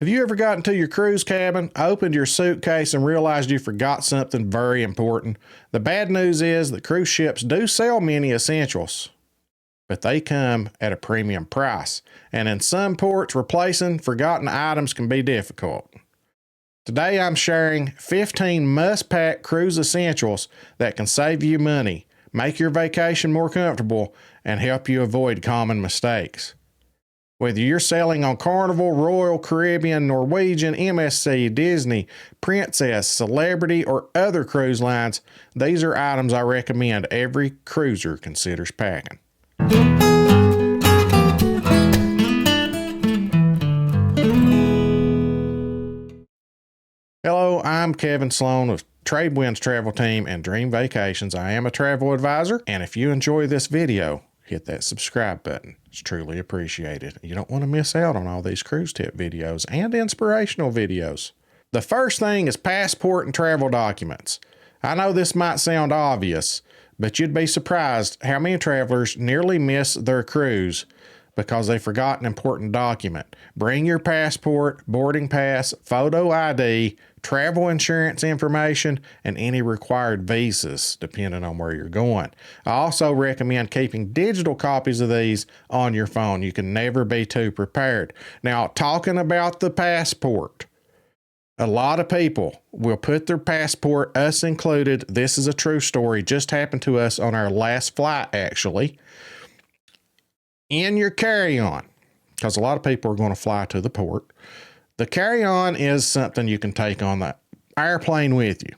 Have you ever gotten to your cruise cabin, opened your suitcase, and realized you forgot something very important? The bad news is that cruise ships do sell many essentials, but they come at a premium price. And in some ports, replacing forgotten items can be difficult. Today, I'm sharing 15 must-pack cruise essentials that can save you money, make your vacation more comfortable, and help you avoid common mistakes. Whether you're sailing on Carnival, Royal Caribbean, Norwegian, MSC, Disney, Princess, Celebrity, or other cruise lines, these are items I recommend every cruiser considers packing. Hello, I'm Kevin Sloan of Tradewinds Travel Team and Dream Vacations. I am a travel advisor, and if you enjoy this video, hit that subscribe button. It's truly appreciated. You don't want to miss out on all these cruise tip videos and inspirational videos. The first thing is passport and travel documents. I know this might sound obvious, but you'd be surprised how many travelers nearly miss their cruise because they forgot an important document. Bring your passport, boarding pass, photo ID, travel insurance information, and any required visas, depending on where you're going. I also recommend keeping digital copies of these on your phone. You can never be too prepared. Now, talking about the passport, a lot of people will put their passport, us included, this is a true story, just happened to us on our last flight actually, in your carry-on, because a lot of people are going to fly to the port. The carry-on is something you can take on the airplane with you.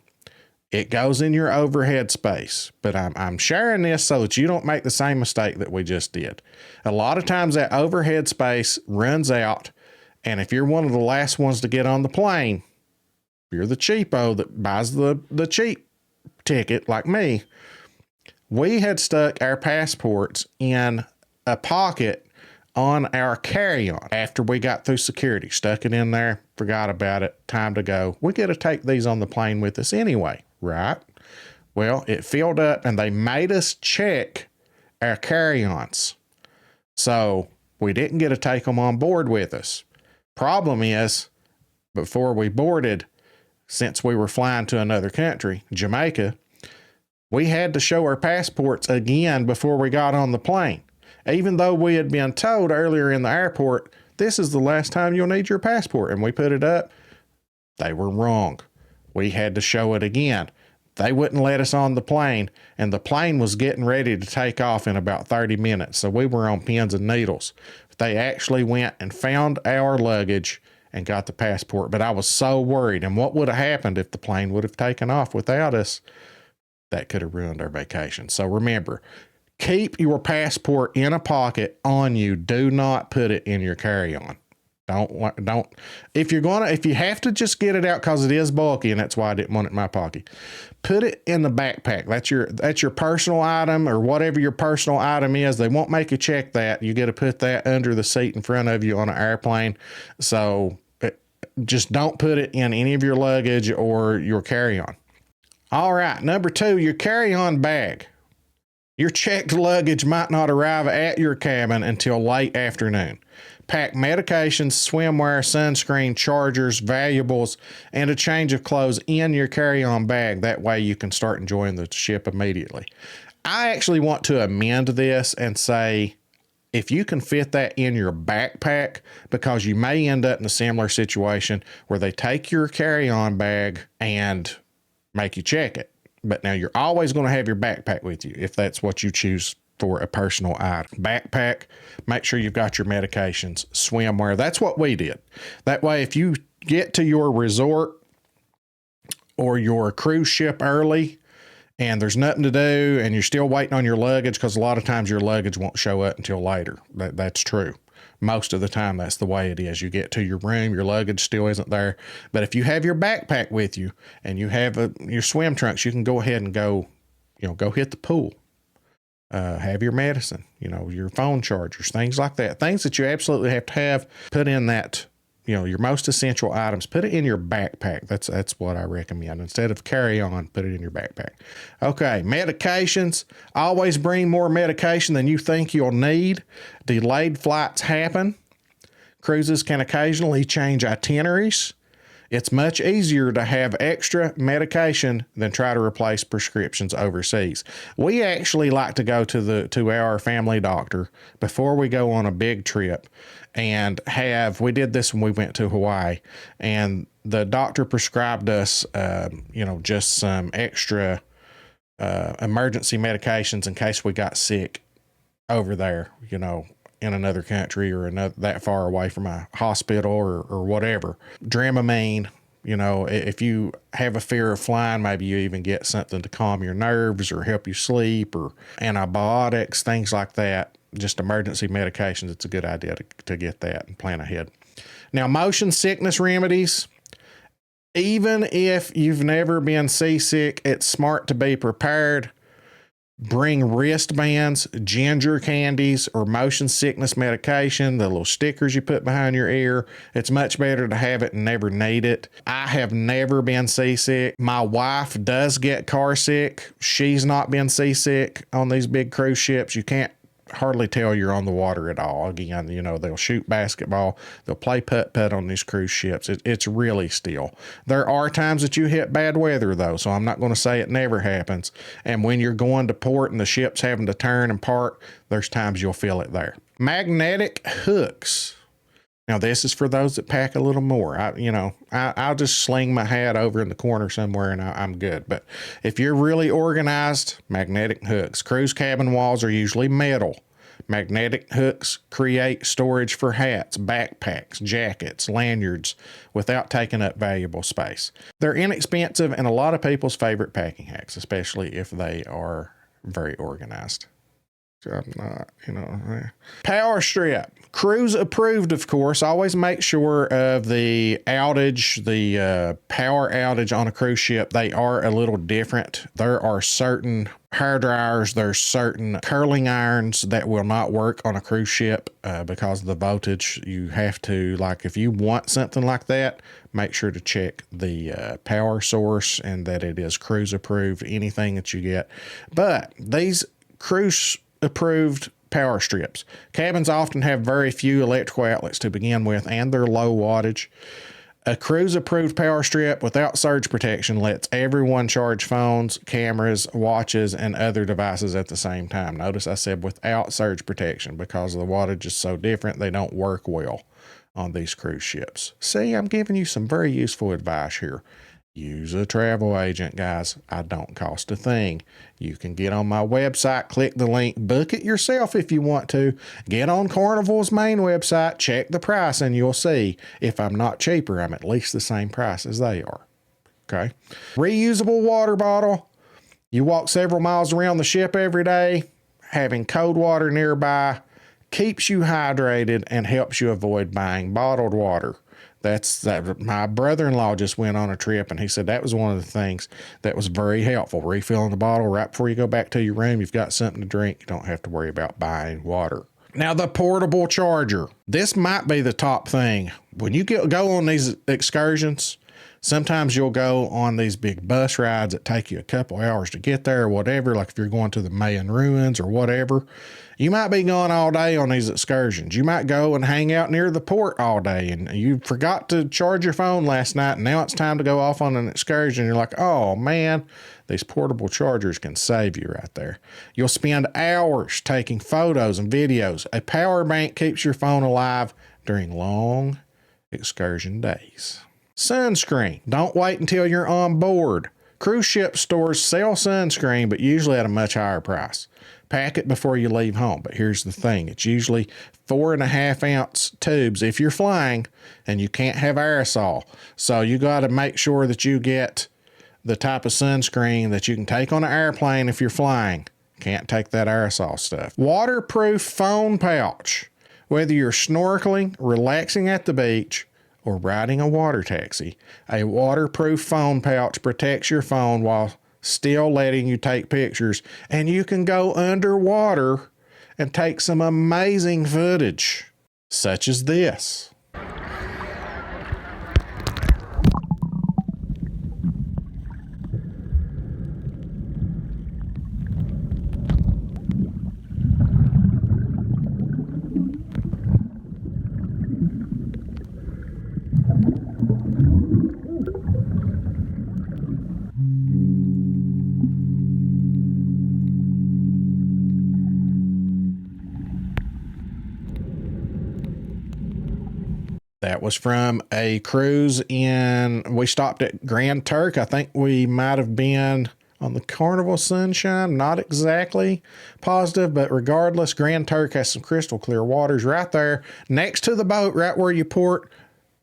It goes in your overhead space, but I'm sharing this so that you don't make the same mistake that we just did. A lot of times that overhead space runs out, and if you're one of the last ones to get on the plane, you're the cheapo that buys the cheap ticket like me. We had stuck our passports in a pocket on our carry-on after we got through security, stuck it in there, forgot about it, time to go. We got to take these on the plane with us anyway, right? Well, it filled up and they made us check our carry-ons. So we didn't get to take them on board with us. Problem is, before we boarded, since we were flying to another country, Jamaica, we had to show our passports again before we got on the plane. Even though we had been told earlier in the airport, this is the last time you'll need your passport, and we put it up, they were wrong. We had to show it again. They wouldn't let us on the plane, and the plane was getting ready to take off in about 30 minutes, so we were on pins and needles. They actually went and found our luggage and got the passport, but I was so worried, and what would have happened if the plane would have taken off without us? That could have ruined our vacation. So remember, keep your passport in a pocket on you. Do not put it in your carry-on. Don't. If you have to just get it out because it is bulky, and that's why I didn't want it in my pocket. Put it in the backpack. That's your personal item, or whatever your personal item is. They won't make you check that. You got to put that under the seat in front of you on an airplane. So just don't put it in any of your luggage or your carry-on. All right. Number 2, your carry-on bag. Your checked luggage might not arrive at your cabin until late afternoon. Pack medications, swimwear, sunscreen, chargers, valuables, and a change of clothes in your carry-on bag. That way you can start enjoying the ship immediately. I actually want to amend this and say, if you can fit that in your backpack, because you may end up in a similar situation where they take your carry-on bag and make you check it. But now you're always going to have your backpack with you if that's what you choose for a personal item. Backpack, make sure you've got your medications, swimwear. That's what we did. That way, if you get to your resort or your cruise ship early and there's nothing to do and you're still waiting on your luggage, because a lot of times your luggage won't show up until later. That's true. Most of the time, that's the way it is. You get to your room, your luggage still isn't there. But if you have your backpack with you and you have your swim trunks, you can go ahead and go hit the pool. Have your medicine, your phone chargers, things like that. Things that you absolutely have to have, put in that, your most essential items, put it in your backpack. That's what I recommend. Instead of carry on, put it in your backpack. Okay, medications. Always bring more medication than you think you'll need. Delayed flights happen. Cruises can occasionally change itineraries. It's much easier to have extra medication than try to replace prescriptions overseas. We actually like to go to our family doctor before we go on a big trip, and we did this when we went to Hawaii, and the doctor prescribed us, just some extra emergency medications in case we got sick over there, in another country or that far away from a hospital or whatever. Dramamine, if you have a fear of flying, maybe you even get something to calm your nerves or help you sleep, or antibiotics, things like that. Just emergency medications. It's a good idea to get that and plan ahead. Now, motion sickness remedies. Even if you've never been seasick, it's smart to be prepared. Bring wristbands, ginger candies, or motion sickness medication, the little stickers you put behind your ear. It's much better to have it and never need it. I have never been seasick. My wife does get car sick. She's not been seasick on these big cruise ships. You can't hardly tell you're on the water at all. Again, they'll shoot basketball, they'll play putt-putt on these cruise ships. It's really still. There are times that you hit bad weather though, so I'm not going to say it never happens. And when you're going to port and the ship's having to turn and park, there's times you'll feel it there. Magnetic hooks. Now this is for those that pack a little more. I'll just sling my hat over in the corner somewhere and I'm good. But if you're really organized, magnetic hooks. Cruise cabin walls are usually metal. Magnetic hooks create storage for hats, backpacks, jackets, lanyards without taking up valuable space. They're inexpensive and a lot of people's favorite packing hacks, especially if they are very organized. I'm not, Power strip. Cruise approved, of course. Always make sure of the outage, the power outage on a cruise ship. They are a little different. There are certain hair dryers, there's certain curling irons that will not work on a cruise ship because of the voltage. You have to, if you want something like that, make sure to check the power source and that it is cruise approved, anything that you get. But these cruise approved power strips. Cabins often have very few electrical outlets to begin with, and they're low wattage. A cruise approved power strip without surge protection lets everyone charge phones, cameras, watches, and other devices at the same time. Notice I said without surge protection because the wattage is so different, they don't work well on these cruise ships. See, I'm giving you some very useful advice here. Use a travel agent, guys. I don't cost a thing. You can get on my website, click the link, book it yourself if you want to. Get on Carnival's main website, check the price, and you'll see if I'm not cheaper, I'm at least the same price as they are. Okay. Reusable water bottle. You walk several miles around the ship every day. Having cold water nearby keeps you hydrated and helps you avoid buying bottled water. My brother-in-law just went on a trip and he said that was one of the things that was very helpful. Refilling the bottle right before you go back to your room. You've got something to drink. You don't have to worry about buying water. Now, the portable charger. This might be the top thing. When you go on these excursions, sometimes you'll go on these big bus rides that take you a couple hours to get there or whatever, like if you're going to the Mayan ruins or whatever. You might be going all day on these excursions. You might go and hang out near the port all day and you forgot to charge your phone last night and now it's time to go off on an excursion. You're like, oh man, these portable chargers can save you right there. You'll spend hours taking photos and videos. A power bank keeps your phone alive during long excursion days. Sunscreen. Don't wait until you're on board. Cruise ship stores sell sunscreen, but usually at a much higher price. Pack it before you leave home. But here's the thing. It's usually 4.5 ounce tubes if you're flying, and you can't have aerosol. So you got to make sure that you get the type of sunscreen that you can take on an airplane if you're flying. Can't take that aerosol stuff. Waterproof phone pouch. Whether you're snorkeling, relaxing at the beach, or riding a water taxi, a waterproof phone pouch protects your phone while still letting you take pictures, and you can go underwater and take some amazing footage, such as this. That was from a cruise we stopped at Grand Turk. I think we might have been on the Carnival Sunshine. Not exactly positive, but regardless, Grand Turk has some crystal clear waters right there next to the boat, right where you port.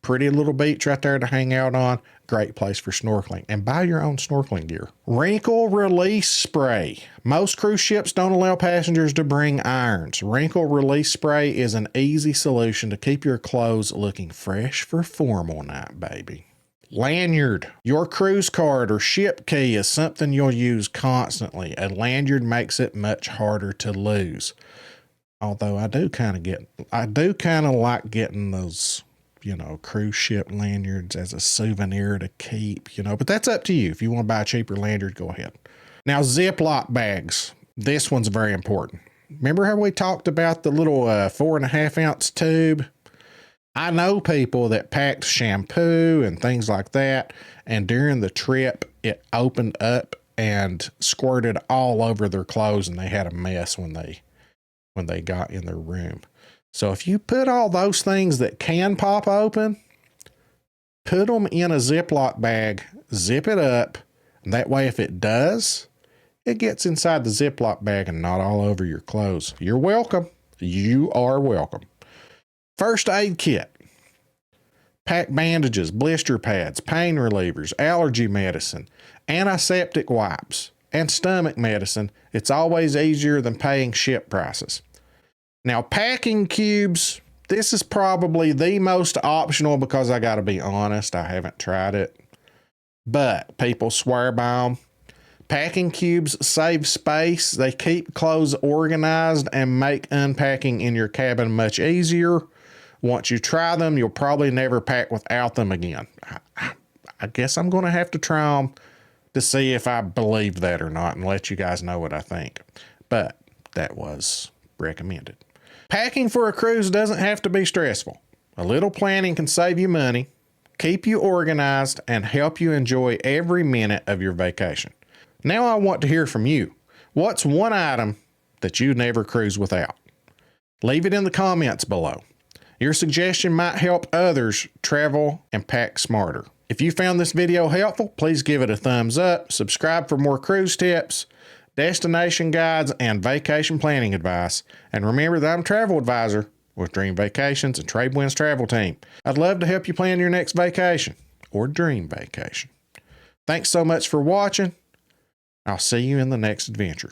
Pretty little beach right there to hang out on. Great place for snorkeling, and buy your own snorkeling gear. Wrinkle release spray. Most cruise ships don't allow passengers to bring irons. Wrinkle release spray is an easy solution to keep your clothes looking fresh for formal night, baby. Lanyard. Your cruise card or ship key is something you'll use constantly. A lanyard makes it much harder to lose. Although I do kind of like getting those, cruise ship lanyards as a souvenir to keep, but that's up to you. If you want to buy a cheaper lanyard, go ahead. Now, Ziploc bags. This one's very important. Remember how we talked about the little 4.5 ounce tube? I know people that packed shampoo and things like that, and during the trip, it opened up and squirted all over their clothes, and they had a mess when they got in their room. So if you put all those things that can pop open, put them in a Ziploc bag, zip it up. And that way, if it does, it gets inside the Ziploc bag and not all over your clothes. You're welcome. You are welcome. First aid kit. Pack bandages, blister pads, pain relievers, allergy medicine, antiseptic wipes, and stomach medicine. It's always easier than paying ship prices. Now, packing cubes, this is probably the most optional because I got to be honest, I haven't tried it, but people swear by them. Packing cubes save space. They keep clothes organized and make unpacking in your cabin much easier. Once you try them, you'll probably never pack without them again. I guess I'm going to have to try them to see if I believe that or not and let you guys know what I think. But that was recommended. Packing for a cruise doesn't have to be stressful. A little planning can save you money, keep you organized, and help you enjoy every minute of your vacation. Now I want to hear from you. What's one item that you never cruise without? Leave it in the comments below. Your suggestion might help others travel and pack smarter. If you found this video helpful, please give it a thumbs up, subscribe for more cruise tips, destination guides, and vacation planning advice. And remember that I'm a travel advisor with Dream Vacations and Tradewinds Travel Team. I'd love to help you plan your next vacation or dream vacation. Thanks so much for watching. I'll see you in the next adventure.